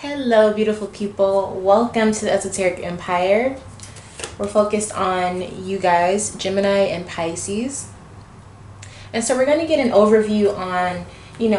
Hello, beautiful people. Welcome to the Esoteric Empire. We're focused on you guys, Gemini and Pisces. And so we're going to get an overview on,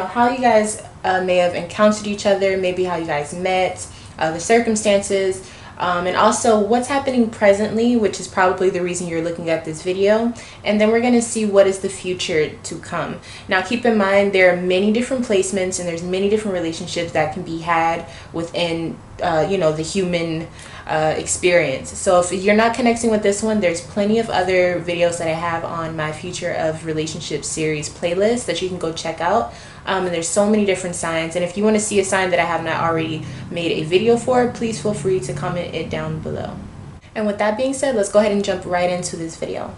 how you guys may have encountered each other, maybe how you guys met, the circumstances, and also what's happening presently, which is probably the reason you're looking at this video. And then we're going to see what is the future to come. Now, keep in mind, there are many different placements and there's many different relationships that can be had within, the human experience. So if you're not connecting with this one, there's plenty of other videos that I have on my Future of Relationships series playlist that you can go check out. And there's so many different signs, and if you want to see a sign that I have not already made a video for, please feel free to comment it down below. And with that being said, let's go ahead and jump right into this video.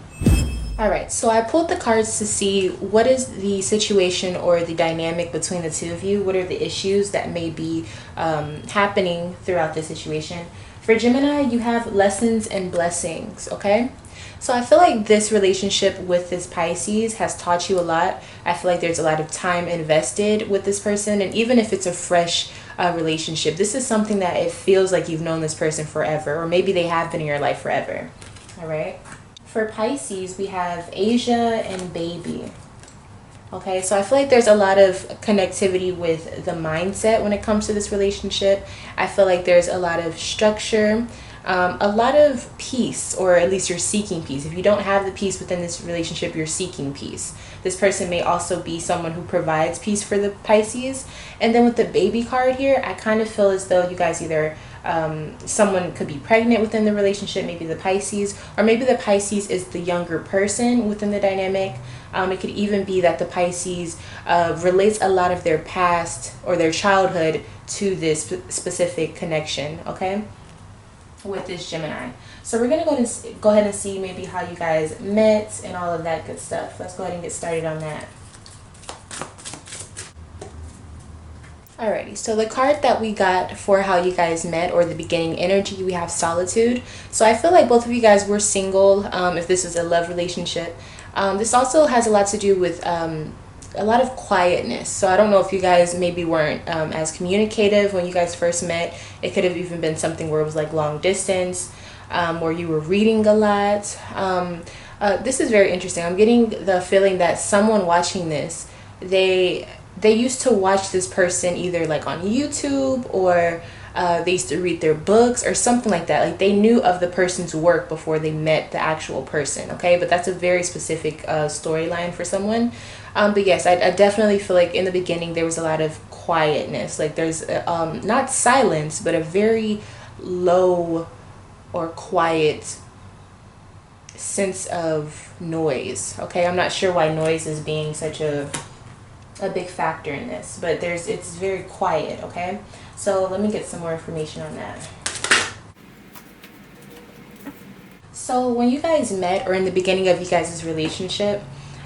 Alright, so I pulled the cards to see what is the situation or the dynamic between the two of you. What are the issues that may be happening throughout this situation? For Gemini, you have lessons and blessings, okay? So I feel like this relationship with this Pisces has taught you a lot. I feel like there's a lot of time invested with this person, and even if it's a fresh relationship, this is something that it feels like you've known this person forever, or maybe they have been in your life forever. All right. For Pisces, we have Asia and baby. Okay, so I feel like there's a lot of connectivity with the mindset when it comes to this relationship. I feel like there's a lot of structure, a lot of peace, or at least you're seeking peace. If you don't have the peace within this relationship, you're seeking peace. This person may also be someone who provides peace for the Pisces. And then with the baby card here, I kind of feel as though you guys either someone could be pregnant within the relationship, maybe the Pisces, or maybe the Pisces is the younger person within the dynamic. It could even be that the Pisces relates a lot of their past or their childhood to this specific connection, okay, with this Gemini. So we're going to go ahead and see maybe how you guys met and all of that good stuff. Let's go ahead and get started on that. Alrighty, so the card that we got for how you guys met, or the beginning energy, we have solitude. So I feel like both of you guys were single, if this was a love relationship. This also has a lot to do with a lot of quietness. So I don't know if you guys maybe weren't as communicative when you guys first met. It could have even been something where it was like long distance, or you were reading a lot. This is very interesting. I'm getting the feeling that someone watching this, they used to watch this person either like on YouTube, or they used to read their books or something like that. Like they knew of the person's work before they met the actual person, okay? But that's a very specific storyline for someone. But yes, I definitely feel like in the beginning there was a lot of quietness. Like there's not silence, but a very low or quiet sense of noise, okay? I'm not sure why noise is being such a big factor in this, but it's very quiet, okay? So let me get some more information on that. So when you guys met, or in the beginning of you guys' relationship,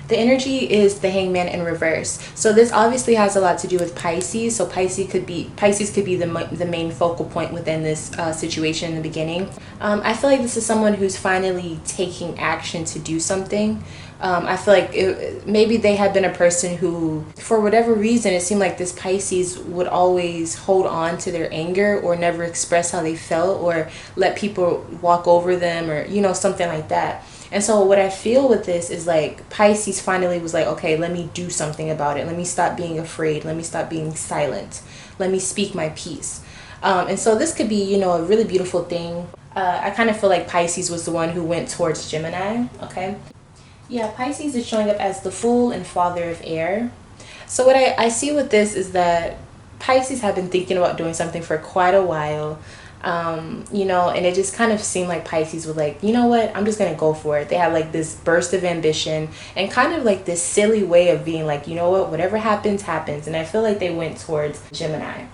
the energy is the Hangman in reverse. So this obviously has a lot to do with Pisces. So Pisces could be the main focal point within this situation in the beginning. I feel like this is someone who's finally taking action to do something. I feel like maybe they had been a person who, for whatever reason, it seemed like this Pisces would always hold on to their anger, or never express how they felt, or let people walk over them, or something like that. And so what I feel with this is like Pisces finally was like, okay, let me do something about it. Let me stop being afraid. Let me stop being silent. Let me speak my piece. And so this could be, a really beautiful thing. I kind of feel like Pisces was the one who went towards Gemini, okay? Yeah, Pisces is showing up as the Fool and Father of Air. So what I see with this is that Pisces have been thinking about doing something for quite a while. And it just kind of seemed like Pisces was like, you know what, I'm just going to go for it. They had like this burst of ambition and kind of like this silly way of being like, you know what, whatever happens, happens. And I feel like they went towards Gemini.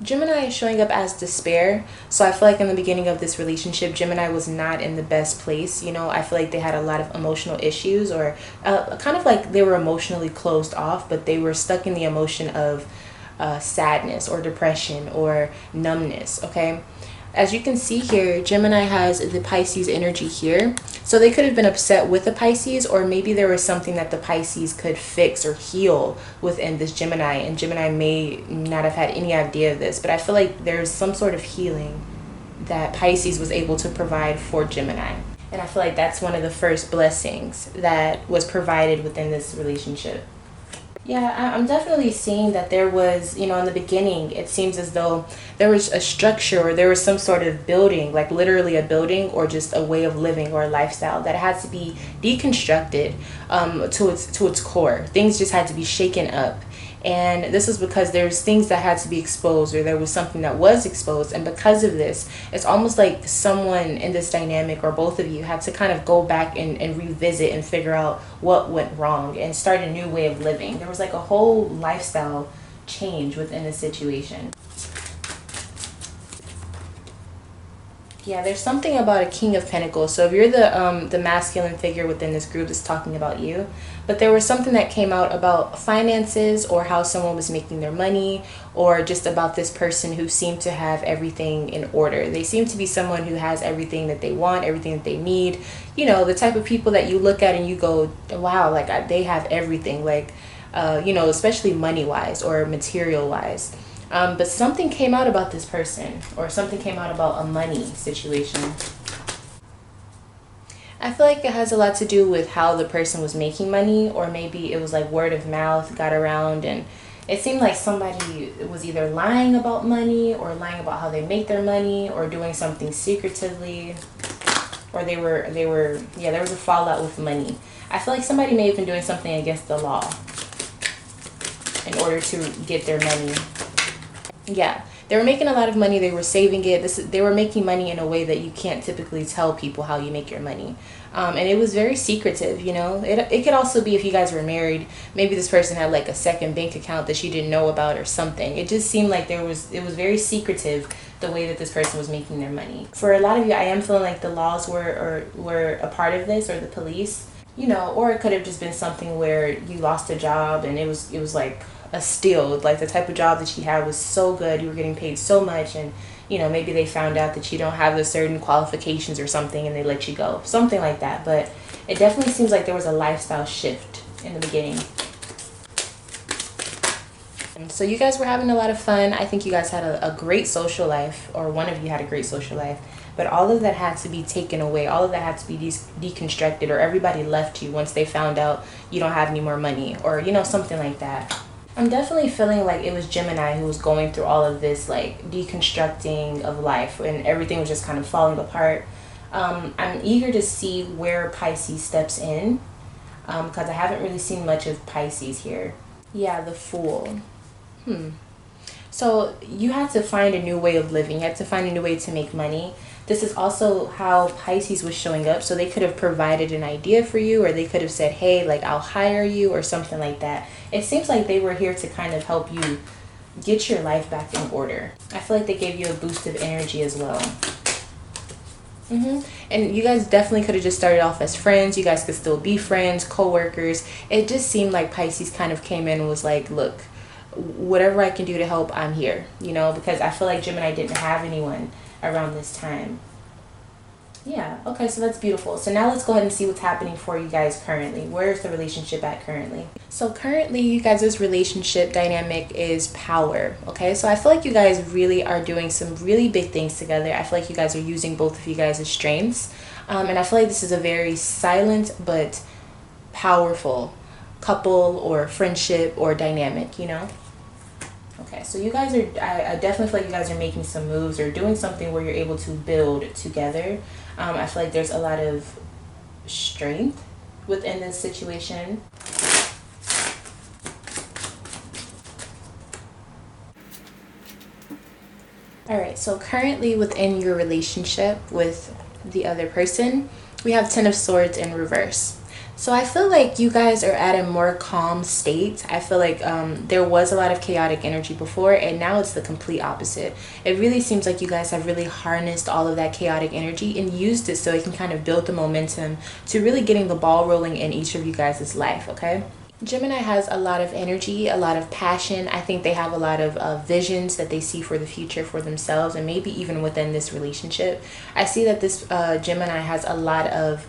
Gemini is showing up as despair. So I feel like in the beginning of this relationship, Gemini was not in the best place. I feel like they had a lot of emotional issues, or kind of like they were emotionally closed off, but they were stuck in the emotion of sadness or depression or numbness, okay? As you can see here, Gemini has the Pisces energy here. So they could have been upset with the Pisces, or maybe there was something that the Pisces could fix or heal within this Gemini, and Gemini may not have had any idea of this, but I feel like there's some sort of healing that Pisces was able to provide for Gemini. And I feel like that's one of the first blessings that was provided within this relationship. Yeah, I'm definitely seeing that there was, in the beginning, it seems as though there was a structure, or there was some sort of building, like literally a building or just a way of living or a lifestyle that had to be deconstructed to its core. Things just had to be shaken up. And this is because there's things that had to be exposed, or there was something that was exposed. And because of this, it's almost like someone in this dynamic, or both of you, had to kind of go back and revisit and figure out what went wrong and start a new way of living. There was like a whole lifestyle change within the situation. Yeah, there's something about a King of Pentacles. So if you're the masculine figure within this group, it's talking about you. But there was something that came out about finances, or how someone was making their money, or just about this person who seemed to have everything in order. They seem to be someone who has everything that they want, everything that they need. The type of people that you look at and you go, wow, like they have everything, like, especially money-wise or material-wise. But something came out about this person, or something came out about a money situation. I feel like it has a lot to do with how the person was making money, or maybe it was like word of mouth got around, and it seemed like somebody was either lying about money, or lying about how they make their money, or doing something secretively, or there was a fallout with money. I feel like somebody may have been doing something against the law in order to get their money. Yeah, they were making a lot of money. They were saving it. They were making money in a way that you can't typically tell people how you make your money. And it was very secretive, It could also be if you guys were married, maybe this person had like a second bank account that you didn't know about or something. It just seemed like it was very secretive, the way that this person was making their money. For a lot of you, I am feeling like the laws were a part of this, or the police, or it could have just been something where you lost a job and it was like a steal. Like the type of job that you had was so good, you were getting paid so much, and maybe they found out that you don't have the certain qualifications or something, and they let you go, something like that. But it definitely seems like there was a lifestyle shift in the beginning. And so you guys were having a lot of fun. I think you guys had a great social life, or one of you had a great social life, but all of that had to be taken away. All of that had to be deconstructed, or everybody left you once they found out you don't have any more money, or something like that. I'm definitely feeling like it was Gemini who was going through all of this, like, deconstructing of life, and everything was just kind of falling apart. I'm eager to see where Pisces steps in, because I haven't really seen much of Pisces here. Yeah, the Fool. So you had to find a new way of living. You had to find a new way to make money. This is also how Pisces was showing up. So they could have provided an idea for you, or they could have said, hey, like, I'll hire you, or something like that. It seems like they were here to kind of help you get your life back in order. I feel like they gave you a boost of energy as well. And you guys definitely could have just started off as friends. You guys could still be friends, co-workers. It just seemed like Pisces kind of came in and was like, look, whatever I can do to help, I'm here, because I feel like Gemini didn't have anyone around this time. Yeah, okay, so that's beautiful. So now let's go ahead and see what's happening for you guys currently. Where's the relationship at currently? So currently, you guys' relationship dynamic is power, okay? So I feel like you guys really are doing some really big things together. I feel like you guys are using both of you guys' strengths. And I feel like this is a very silent but powerful couple or friendship or dynamic, Okay, so you guys are, I definitely feel like you guys are making some moves or doing something where you're able to build together. I feel like there's a lot of strength within this situation. All right, so currently within your relationship with the other person, we have Ten of Swords in reverse. So I feel like you guys are at a more calm state. I feel like there was a lot of chaotic energy before, and now it's the complete opposite. It really seems like you guys have really harnessed all of that chaotic energy and used it so it can kind of build the momentum to really getting the ball rolling in each of you guys' life, okay? Gemini has a lot of energy, a lot of passion. I think they have a lot of visions that they see for the future for themselves, and maybe even within this relationship. I see that this Gemini has a lot of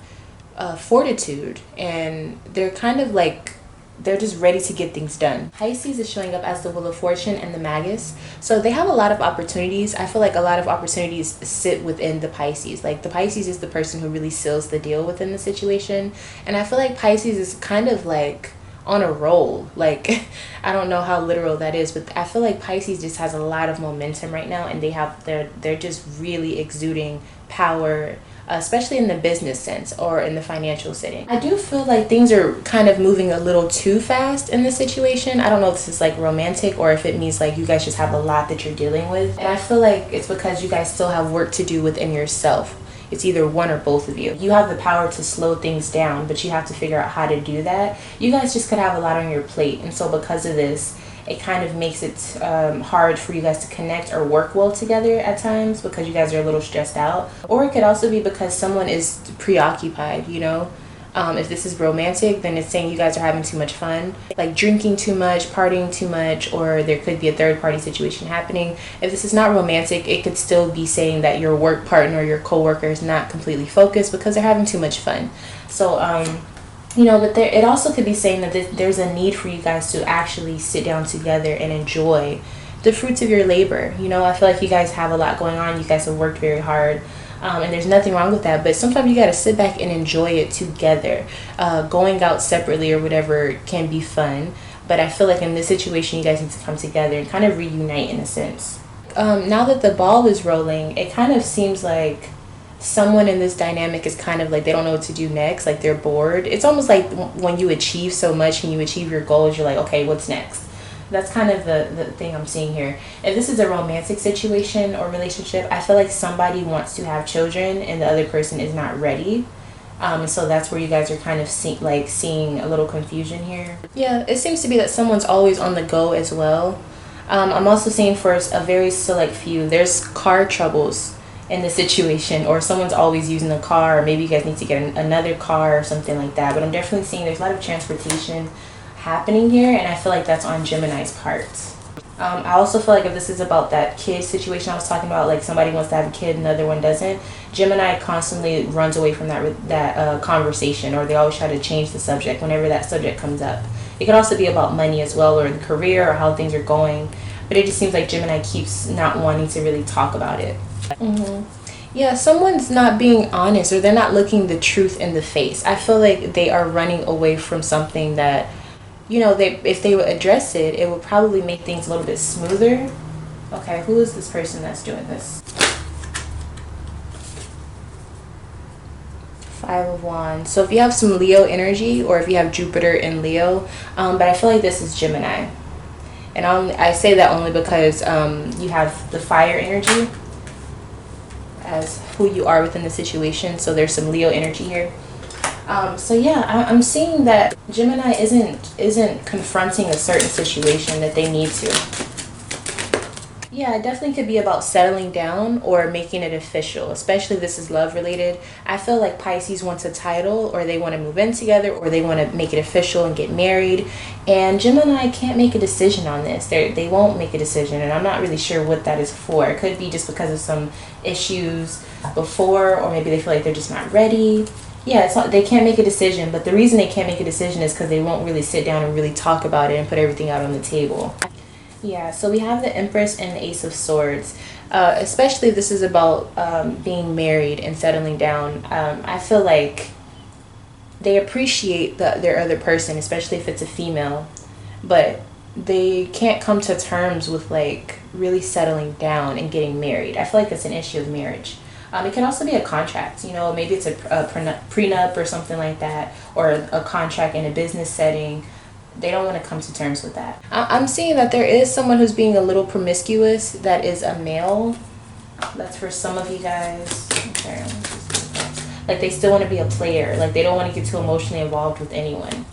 fortitude, and they're kind of like, they're just ready to get things done. Pisces is showing up as the Wheel of Fortune and the Magus. So they have a lot of opportunities. I feel like a lot of opportunities sit within the Pisces. Like the Pisces is the person who really seals the deal within the situation. And I feel like Pisces is kind of like on a roll. Like, I don't know how literal that is, but I feel like Pisces just has a lot of momentum right now, and they're just really exuding power, especially in the business sense or in the financial setting. I do feel like things are kind of moving a little too fast in this situation. I don't know if this is like romantic or if it means like you guys just have a lot that you're dealing with. And I feel like it's because you guys still have work to do within yourself. It's either one or both of you. You have the power to slow things down, but you have to figure out how to do that. You guys just could have a lot on your plate. And so because of this, it kind of makes it hard for you guys to connect or work well together at times because you guys are a little stressed out. Or it could also be because someone is preoccupied, you know? If this is romantic, then it's saying you guys are having too much fun, like drinking too much, partying too much, or there could be a third party situation happening. If this is not romantic, it could still be saying that your work partner or your coworker is not completely focused because they're having too much fun. So, you know, but it also could be saying that there's a need for you guys to actually sit down together and enjoy the fruits of your labor. You know, I feel like you guys have a lot going on. You guys have worked very hard. And there's nothing wrong with that, but sometimes you got to sit back and enjoy it together. Going out separately or whatever can be fun, but I feel like in this situation you guys need to come together and kind of reunite in a sense. Now that the ball is rolling, it kind of seems like someone in this dynamic is kind of like they don't know what to do next, like they're bored. It's almost like when you achieve so much and you achieve your goals, you're like, okay, what's next? That's kind of the thing I'm seeing here. If this is a romantic situation or relationship, I feel like somebody wants to have children and the other person is not ready. And so that's where you guys are kind of seeing a little confusion here. Yeah, it seems to be that someone's always on the go as well. I'm also seeing for a very select few, there's car troubles in the situation, or someone's always using a car, or maybe you guys need to get another car or something like that. But I'm definitely seeing there's a lot of transportation happening here, and I feel like that's on Gemini's part. I also feel like if this is about that kid situation I was talking about, like somebody wants to have a kid and the other one doesn't, Gemini constantly runs away from that conversation, or they always try to change the subject whenever that subject comes up. It could also be about money as well, or the career, or how things are going, but it just seems like Gemini keeps not wanting to really talk about it. Yeah, someone's not being honest, or they're not looking the truth in the face. I feel like they are running away from something that, you know, if they would address it, it would probably make things a little bit smoother. Okay, who is this person that's doing this? Five of Wands. So if you have some Leo energy, or if you have Jupiter in Leo, but I feel like this is Gemini. And I say that only because you have the fire energy as who you are within the situation. So there's some Leo energy here. So yeah, I'm seeing that Gemini isn't confronting a certain situation that they need to. Yeah, it definitely could be about settling down or making it official, especially if this is love related. I feel like Pisces wants a title, or they want to move in together, or they want to make it official and get married. And Gemini can't make a decision on this. They won't make a decision, and I'm not really sure what that is for. It could be just because of some issues before, or maybe they feel like they're just not ready. Yeah, it's not, they can't make a decision, but the reason they can't make a decision is because they won't really sit down and really talk about it and put everything out on the table. Yeah, so we have the Empress and the Ace of Swords. Especially if this is about being married and settling down. I feel like they appreciate their other person, especially if it's a female, but they can't come to terms with like really settling down and getting married. I feel like that's an issue of marriage. It can also be a contract, you know, maybe it's a prenup or something like that, or a contract in a business setting. They don't want to come to terms with that. I'm seeing that there is someone who's being a little promiscuous that is a male. That's for some of you guys. Okay. Like they still want to be a player. Like they don't want to get too emotionally involved with anyone.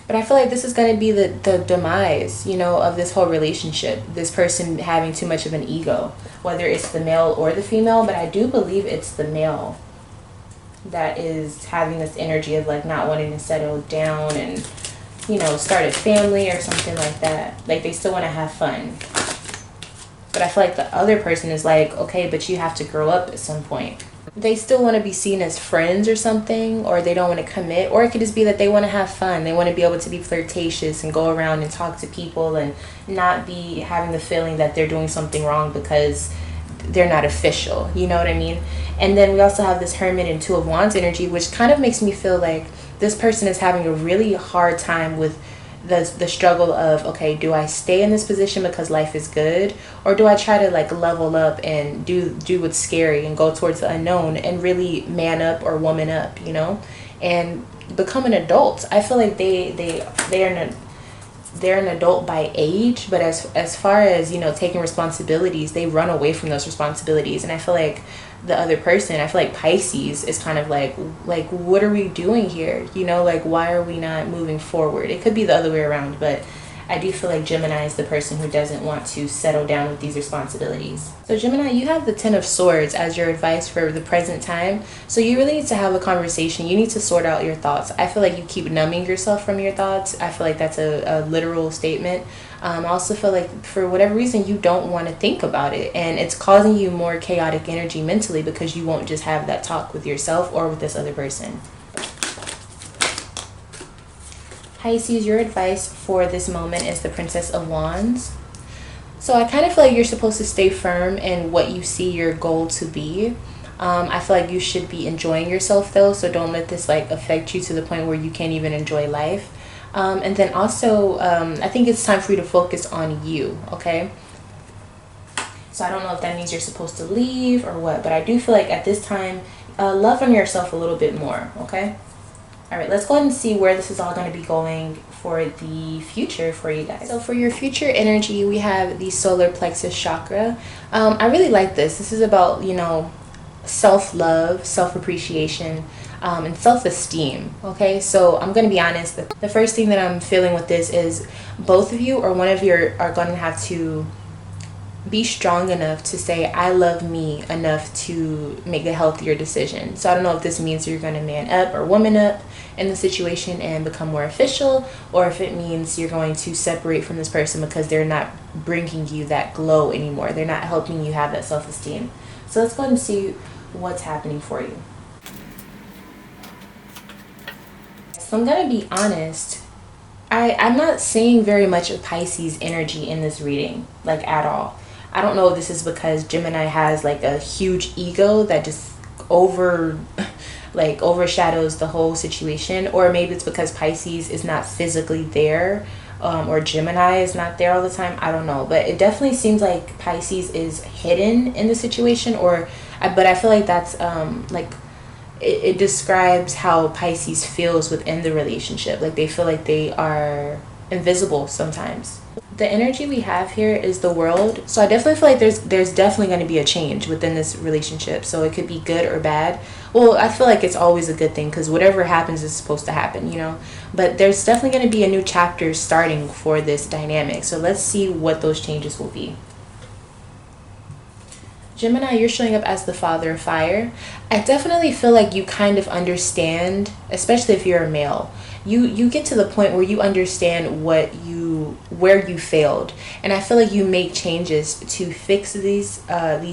But I feel like this is going to be the demise, you know, of this whole relationship. This person having too much of an ego, whether it's the male or the female, but I do believe it's the male. that is having this energy of like not wanting to settle down and, you know, start a family or something like that. Like they still want to have fun. But I feel like the other person is like, okay, but you have to grow up at some point. They still want to be seen as friends or something, or they don't want to commit, or it could just be that they want to have fun. They want to be able to be flirtatious and go around and talk to people and not be having the feeling that they're doing something wrong because they're not official. You know what I mean? And then we also have this Hermit and Two of Wands energy, which kind of makes me feel like this person is having a really hard time with the struggle of, okay, do I stay in this position because life is good, or do I try to like level up and do what's scary and go towards the unknown and really man up or woman up, you know, and become an adult. I feel like they're an adult by age, but as far as, you know, taking responsibilities, they run away from those responsibilities. And I feel like the other person, I feel like Pisces is kind of like what are we doing here, you know, like why are we not moving forward? It could be the other way around, but I do feel like Gemini is the person who doesn't want to settle down with these responsibilities. So Gemini, you have the Ten of Swords as your advice for the present time. So you really need to have a conversation. You need to sort out your thoughts. I feel like you keep numbing yourself from your thoughts. I feel like that's a literal statement. I also feel like for whatever reason you don't want to think about it, and it's causing you more chaotic energy mentally because you won't just have that talk with yourself or with this other person. Pisces, your advice for this moment is the Princess of Wands. So I kind of feel like you're supposed to stay firm in what you see your goal to be. I feel like you should be enjoying yourself though, so don't let this like affect you to the point where you can't even enjoy life. And then also, I think it's time for you to focus on you, okay? So I don't know if that means you're supposed to leave or what, but I do feel like at this time, love on yourself a little bit more, okay? All right, let's go ahead and see where this is all going to be going for the future for you guys. So for your future energy, we have the solar plexus chakra. I really like this. This is about, you know, self-love, self-appreciation, and self-esteem. Okay, so I'm going to be honest. The first thing that I'm feeling with this is both of you or one of you are going to have to be strong enough to say, I love me enough to make a healthier decision. So I don't know if this means you're going to man up or woman up in the situation and become more official, or if it means you're going to separate from this person because they're not bringing you that glow anymore. They're not helping you have that self-esteem. So let's go ahead and see what's happening for you. So I'm going to be honest. I'm not seeing very much of Pisces energy in this reading, like at all. I don't know if this is because Gemini has like a huge ego that just overshadows the whole situation, or maybe it's because Pisces is not physically there, or Gemini is not there all the time. I don't know, but it definitely seems like Pisces is hidden in the situation, but I feel like that's it describes how Pisces feels within the relationship. Like they feel like they are invisible sometimes. The energy we have here is the World. So I definitely feel like there's definitely going to be a change within this relationship. So it could be good or bad. Well, I feel like it's always a good thing because whatever happens is supposed to happen, you know. But there's definitely going to be a new chapter starting for this dynamic. So let's see what those changes will be. Gemini, you're showing up as the Father of Fire. I definitely feel like you kind of understand, especially if you're a male. You get to the point where you understand where you failed, and I feel like you make changes to fix these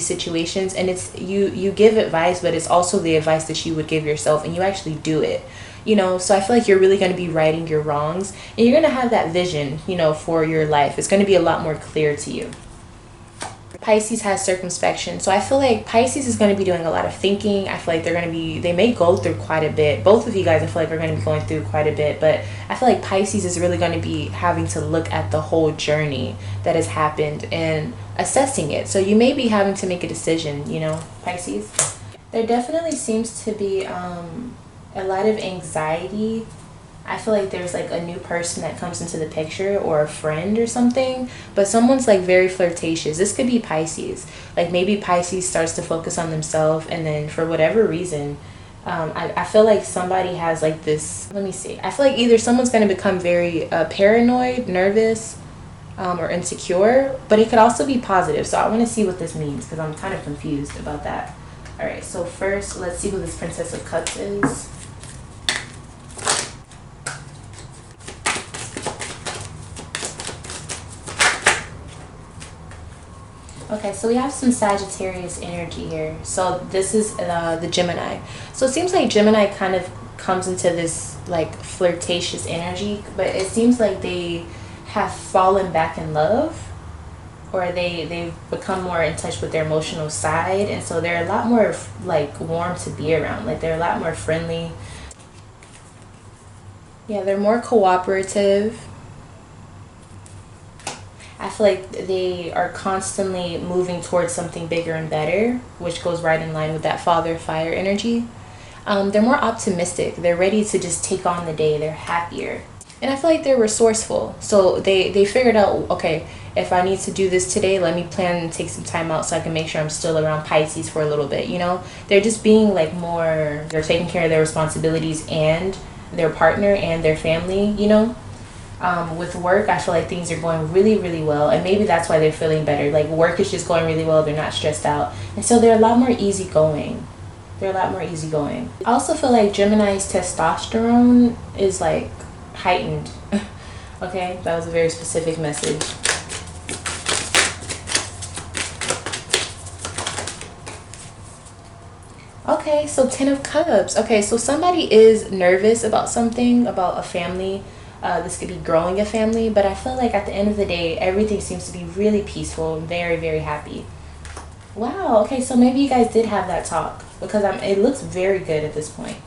situations, and it's you give advice, but it's also the advice that you would give yourself, and you actually do it, you know. So I feel like you're really going to be righting your wrongs, and you're going to have that vision, you know, for your life. It's going to be a lot more clear to you. Pisces has circumspection, so I feel like Pisces is going to be doing a lot of thinking. I feel like they may go through quite a bit. Both of you guys, I feel like, are going to be going through quite a bit, but I feel like Pisces is really going to be having to look at the whole journey that has happened and assessing it. So you may be having to make a decision, you know, Pisces. There definitely seems to be a lot of anxiety. I feel like there's like a new person that comes into the picture, or a friend or something, but someone's like very flirtatious. This could be Pisces. Like maybe Pisces starts to focus on themselves, and then for whatever reason, I feel like somebody has like this, let me see. I feel like either someone's going to become very paranoid, nervous, or insecure, but it could also be positive. So I want to see what this means because I'm kind of confused about that. All right, so first, let's see who this Princess of Cups is. Okay, so we have some Sagittarius energy here. So this is the Gemini. So it seems like Gemini kind of comes into this like flirtatious energy, but it seems like they have fallen back in love, or they've become more in touch with their emotional side, and so they're a lot more like warm to be around. Like they're a lot more friendly. Yeah, they're more cooperative. I feel like they are constantly moving towards something bigger and better, which goes right in line with that father fire energy. They're more optimistic. They're ready to just take on the day. They're happier. And I feel like they're resourceful. So they figured out, okay, if I need to do this today, let me plan and take some time out so I can make sure I'm still around Pisces for a little bit, you know? They're just being like more, they're taking care of their responsibilities and their partner and their family, you know? With work, I feel like things are going really, really well, and maybe that's why they're feeling better. Like work is just going really well, they're not stressed out, and so they're a lot more easygoing. They're a lot more easygoing. I also feel like Gemini's testosterone is like heightened. Okay, that was a very specific message. Okay, so 10 of Cups. Okay, so somebody is nervous about something, about a family. This could be growing a family, but I feel like at the end of the day, everything seems to be really peaceful, very, very happy. Wow, okay, so maybe you guys did have that talk, because it looks very good at this point.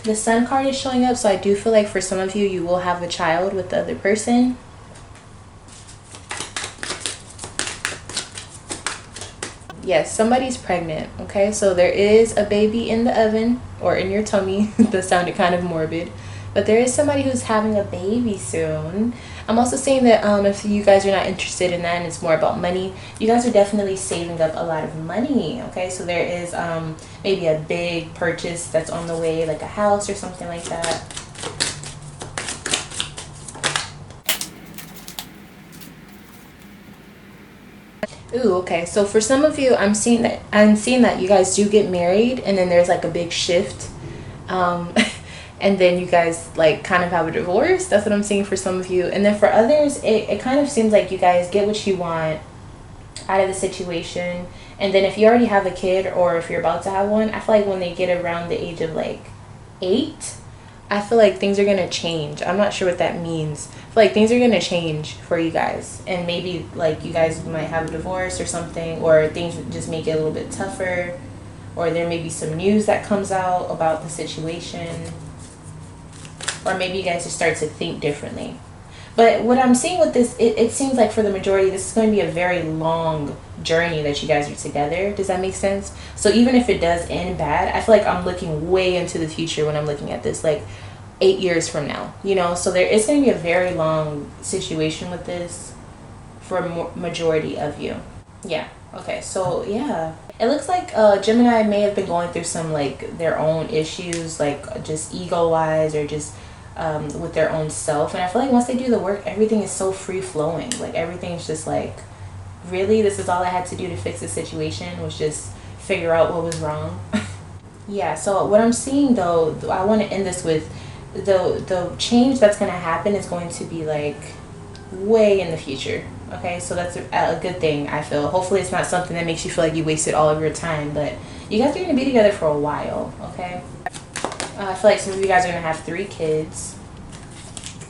The Sun card is showing up, so I do feel like for some of you, you will have a child with the other person. Yes, somebody's pregnant, okay? So there is a baby in the oven or in your tummy. That sounded kind of morbid. But there is somebody who's having a baby soon. I'm also saying that if you guys are not interested in that and it's more about money, you guys are definitely saving up a lot of money, okay? So there is maybe a big purchase that's on the way, like a house or something like that. Ooh, okay. So for some of you, I'm seeing that you guys do get married, and then there's like a big shift, and then you guys like kind of have a divorce. That's what I'm seeing for some of you. And then for others, it kind of seems like you guys get what you want out of the situation. And then if you already have a kid, or if you're about to have one, I feel like when they get around the age of like 8, I feel like things are gonna change. I'm not sure what that means. I feel like things are gonna change for you guys, and maybe like you guys might have a divorce or something, or things just make it a little bit tougher, or there may be some news that comes out about the situation, or maybe you guys just start to think differently. But what I'm seeing with this, it seems like for the majority, this is going to be a very long journey that you guys are together. Does that make sense? So even if it does end bad, I feel like I'm looking way into the future when I'm looking at this, like 8 years from now, you know? So there is going to be a very long situation with this for a majority of you. Yeah. Okay. So yeah, it looks like Gemini may have been going through some like their own issues, like just ego wise, or just with their own self. And I feel like once they do the work, everything is so free flowing. Like everything's just like, really, this is all I had to do to fix the situation, was just figure out what was wrong. Yeah, so what I'm seeing though, I want to end this with the change that's going to happen is going to be like way in the future. Okay, so that's a good thing, I feel. Hopefully it's not something that makes you feel like you wasted all of your time, but you guys are going to be together for a while. Okay, I feel like some of you guys are going to have 3 kids.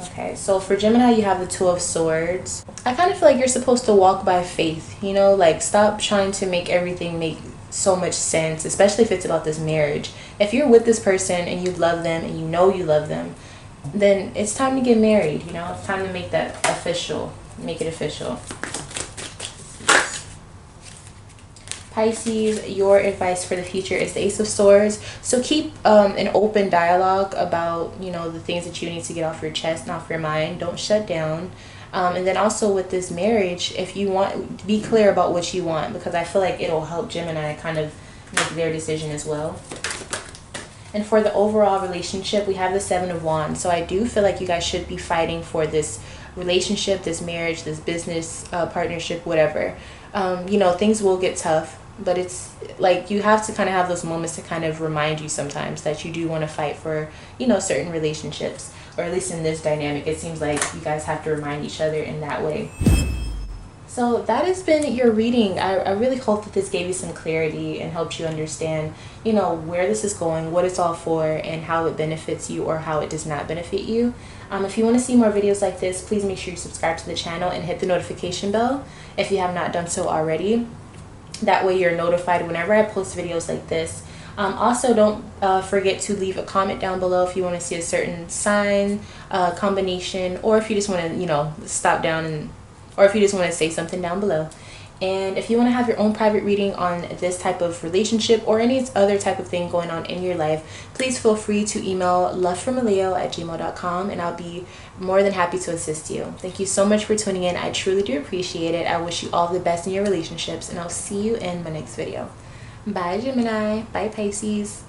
Okay, so for Gemini, you have the 2 of Swords. I kind of feel like you're supposed to walk by faith, you know, like stop trying to make everything make so much sense, especially if it's about this marriage. If you're with this person and you love them and you know you love them, then it's time to get married, you know? It's time to make that official, make it official. Pisces, your advice for the future is the Ace of Swords. So keep an open dialogue about, you know, the things that you need to get off your chest and off your mind. Don't shut down. And then also with this marriage, if you want, be clear about what you want, because I feel like it'll help Gemini kind of make their decision as well. And for the overall relationship, we have the 7 of Wands. So I do feel like you guys should be fighting for this relationship, this marriage, this business partnership, whatever. You know, things will get tough, but it's like you have to kind of have those moments to kind of remind you sometimes that you do want to fight for, you know, certain relationships, or at least in this dynamic, it seems like you guys have to remind each other in that way. So that has been your reading. I really hope that this gave you some clarity and helped you understand, you know, where this is going, what it's all for, and how it benefits you or how it does not benefit you. If you want to see more videos like this, please make sure you subscribe to the channel and hit the notification bell if you have not done so already. That way you're notified whenever I post videos like this. Also, don't forget to leave a comment down below if you want to see a certain sign, combination, or if you just want to, you know, stop down and, or if you just want to say something down below. And if you want to have your own private reading on this type of relationship or any other type of thing going on in your life, please feel free to email lovefromaleo@gmail.com, and I'll be more than happy to assist you. Thank you so much for tuning in. I truly do appreciate it. I wish you all the best in your relationships, and I'll see you in my next video. Bye, Gemini. Bye, Pisces.